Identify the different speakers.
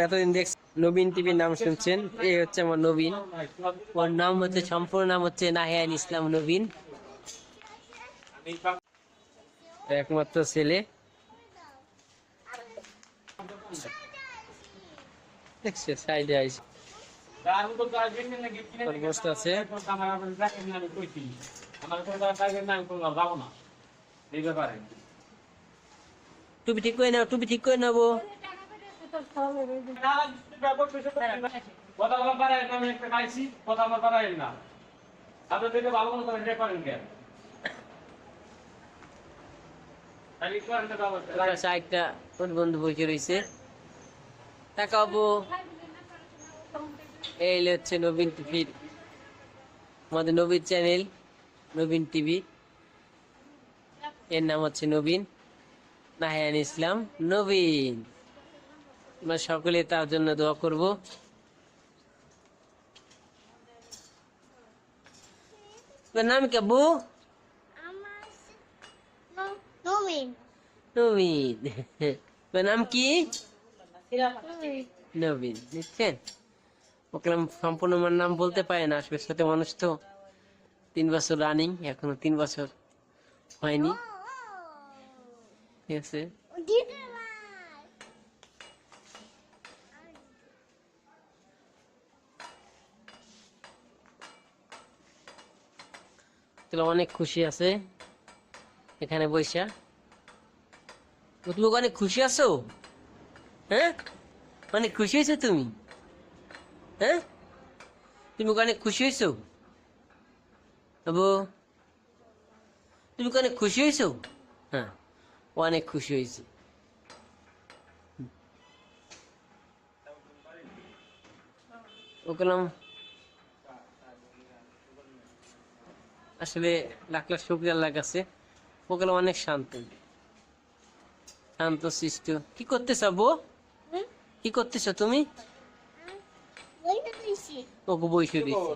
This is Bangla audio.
Speaker 1: এতদিন দেখ নবীন টিভির নাম শুনছেন, এই হচ্ছে আমার নবীন। ওর নাম হচ্ছে, সম্পূর্ণ নাম হচ্ছে নাহিয়ান ইসলাম নবীন, একমাত্র ছেলে। দেখছে সাইডে আইস আছে। টুপি ঠিক করে নাও, টুপি ঠিক করে নেবো। একটা বন্ধু বসে রয়েছে, তাকাবো। এই হচ্ছে নবীন টিভির, আমাদের নবীন চ্যানেল নবীন টিভি। এর নাম হচ্ছে নবীন, নাহিয়ান ইসলাম নবীন। আমরা সকলে তার জন্য দোয়া করব। তোর নাম কি আব্বু?
Speaker 2: নবীন।
Speaker 1: নবীন। তোর নাম কি? নবীন। দেখছেন, ওকে সম্পূর্ণ আমার নাম বলতে পারে না, আসলে ছোট মানুষ তো। 3 বছর রানিং, এখনো 3 বছর হয়নি। ঠিক আছে, অনেক খুশি আছে এখানে বৈশা। তুমি অনেক খুশি আছো? হ্যাঁ, অনেক খুশি হয়েছো তুমি? হ্যাঁ, তুমি অনেক খুশি হয়েছো বাবু? তুমি অনেক খুশি হয়েছো? হ্যাঁ, অনেক খুশি হয়েছে। ওকে আসলে লাখ লাখ শুকরিয়া আল্লাহর কাছে। ওকে অনেক শান্ত, শান্ত শিষ্ট। কি করতেছ বউ? কি করতেছ তুমি? ওকে বইসে দিচ্ছি।